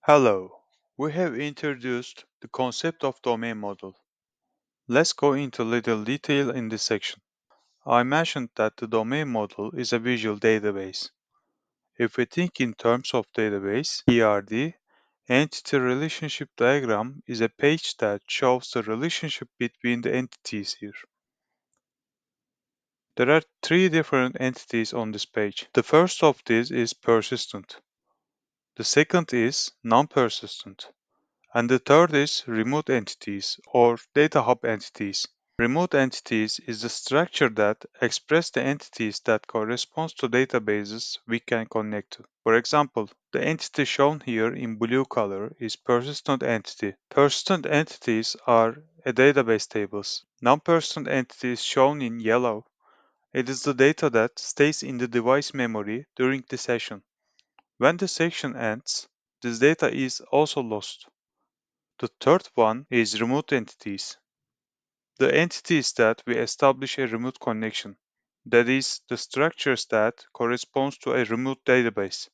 Hello, we have introduced the concept of domain model. Let's go into little detail in this section. I mentioned that the domain model is a visual database. If we think in terms of database, ERD, entity relationship diagram is a page that shows the relationship between the entities here. There are three different entities on this page. The first of these is persistent. The second is non-persistent. And the third is remote entities or data hub entities. Remote entities is the structure that express the entities that corresponds to databases we can connect to. For example, the entity shown here in blue color is persistent entity. Persistent entities are a database tables. Non-persistent entities shown in yellow. It is the data that stays in the device memory during the session. When the session ends, this data is also lost. The third one is remote entities. The entities that we establish a remote connection, that is, the structures that corresponds to a remote database.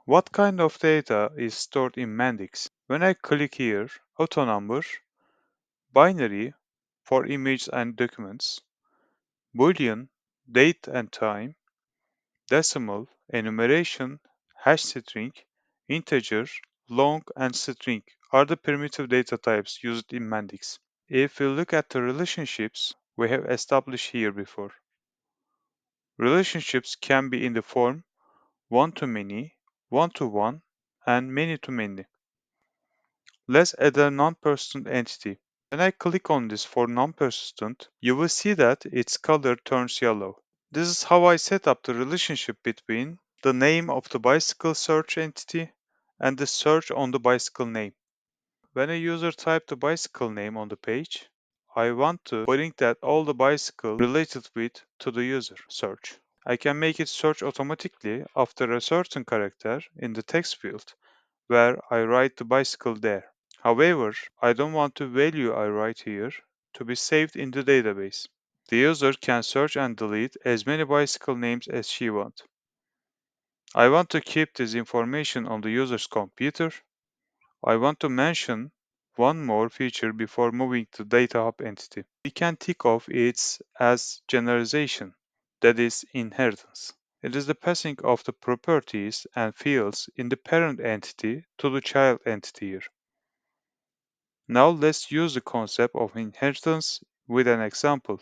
What kind of data is stored in Mendix? When I click here, auto number, binary for images and documents, boolean, date and time, decimal, enumeration, hash string, integer, long, and string are the primitive data types used in Mendix. If we look at the relationships we have established here before, relationships can be in the form one-to-many, one-to-one, and many-to-many. Let's add a non-persistent entity. When I click on this for non-persistent, you will see that its color turns yellow. This is how I set up the relationship between the name of the bicycle search entity and the search on the bicycle name. When a user types the bicycle name on the page, I want to bring that all the bicycle related with to the user search. I can make it search automatically after a certain character in the text field where I write the bicycle there. However, I don't want the value I write here to be saved in the database. The user can search and delete as many bicycle names as she wants. I want to keep this information on the user's computer. I want to mention one more feature before moving to Data Hub entity. We can think of it as generalization, that is, inheritance. It is the passing of the properties and fields in the parent entity to the child entity here. Now let's use the concept of inheritance with an example.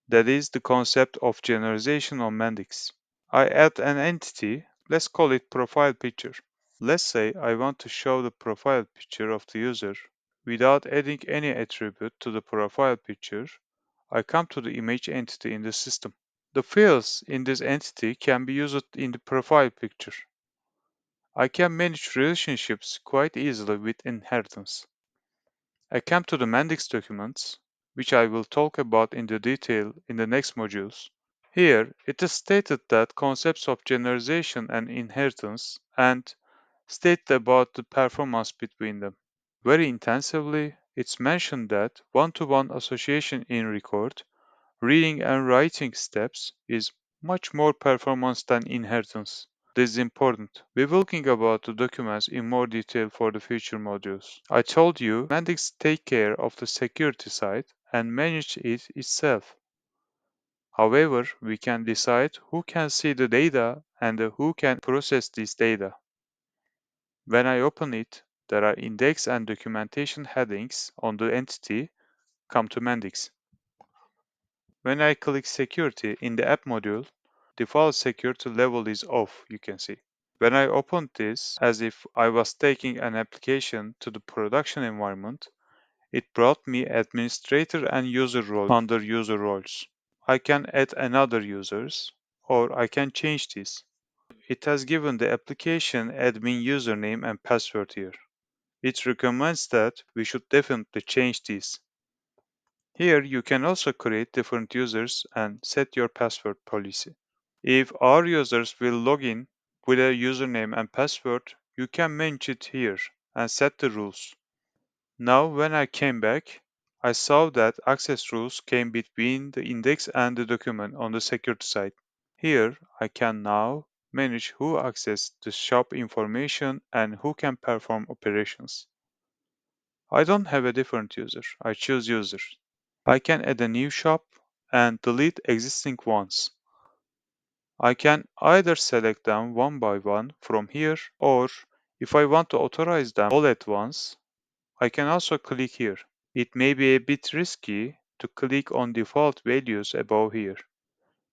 That is the concept of generalization on Mendix. I add an entity, let's call it profile picture. Let's say I want to show the profile picture of the user. Without adding any attribute to the profile picture, I come to the image entity in the system. The fields in this entity can be used in the profile picture. I can manage relationships quite easily with inheritance. I come to the Mendix documents, which I will talk about in the detail in the next modules. Here, it is stated that concepts of generalization and inheritance and stated about the performance between them. Very intensively, it's mentioned that one-to-one association in record, reading and writing steps is much more performance than inheritance. This is important. We will talking about the documents in more detail for the future modules. I told you Mendix take care of the security side and manage it itself. However, we can decide who can see the data and who can process this data. When I open it, there are index and documentation headings on the entity come to Mendix. When I click security in the app module, default security level is off, you can see. When I opened this, as if I was taking an application to the production environment, it brought me administrator and user role under user roles. I can add another users, or I can change this. It has given the application admin username and password here. It recommends that we should definitely change this. Here you can also create different users and set your password policy. If our users will log in with a username and password, you can manage it here and set the rules. Now when I came back, I saw that access rules came between the index and the document on the security side. Here I can now manage who access the shop information and who can perform operations. I don't have a different user, I choose user. I can add a new shop and delete existing ones. I can either select them one by one from here, or if I want to authorize them all at once, I can also click here. It may be a bit risky to click on default values above here,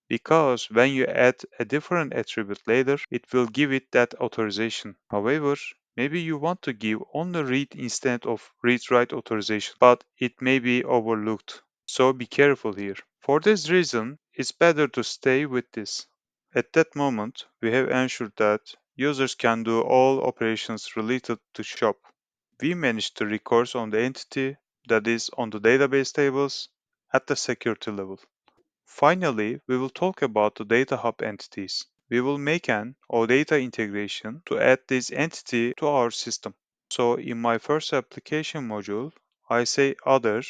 because when you add a different attribute later, it will give it that authorization. However, maybe you want to give only read instead of read-write authorization, but it may be overlooked. So be careful here. For this reason, it's better to stay with this. At that moment, we have ensured that users can do all operations related to shop. We managed the records on the entity, that is, on the database tables, at the security level. Finally, we will talk about the Data Hub entities. We will make an OData integration to add this entity to our system. So in my first application module, I say other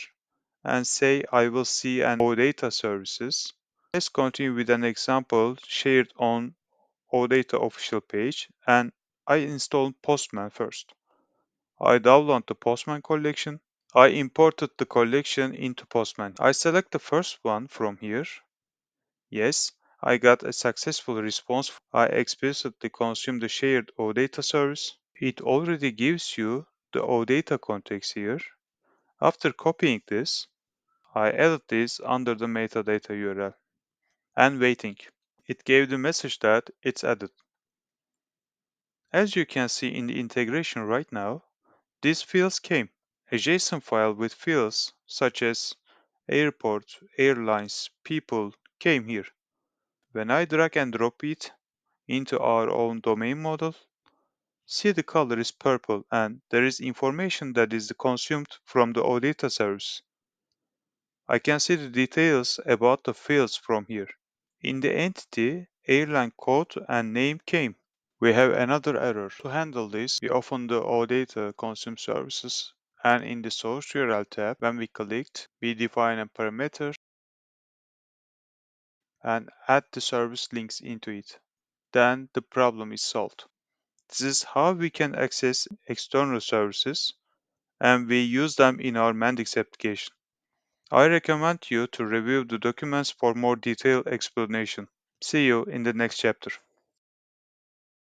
and say I will see an OData services. Let's continue with an example shared on OData official page, and I install Postman first. I download the Postman collection. I imported the collection into Postman. I select the first one from here. Yes, I got a successful response. I explicitly consume the shared OData service. It already gives you the OData context here. After copying this, I added this under the metadata URL and waiting. It gave the message that it's added. As you can see in the integration right now, these fields came. A JSON file with fields such as airport, airlines, people came here. When I drag and drop it into our own domain model, see the color is purple and there is information that is consumed from the OData service. I can see the details about the fields from here. In the entity, airline code and name came. We have another error. To handle this, we open the OData consume services, and in the source URL tab, when we clicked, we define a parameter and add the service links into it. Then the problem is solved. This is how we can access external services, and we use them in our Mendix application. I recommend you to review the documents for more detailed explanation. See you in the next chapter.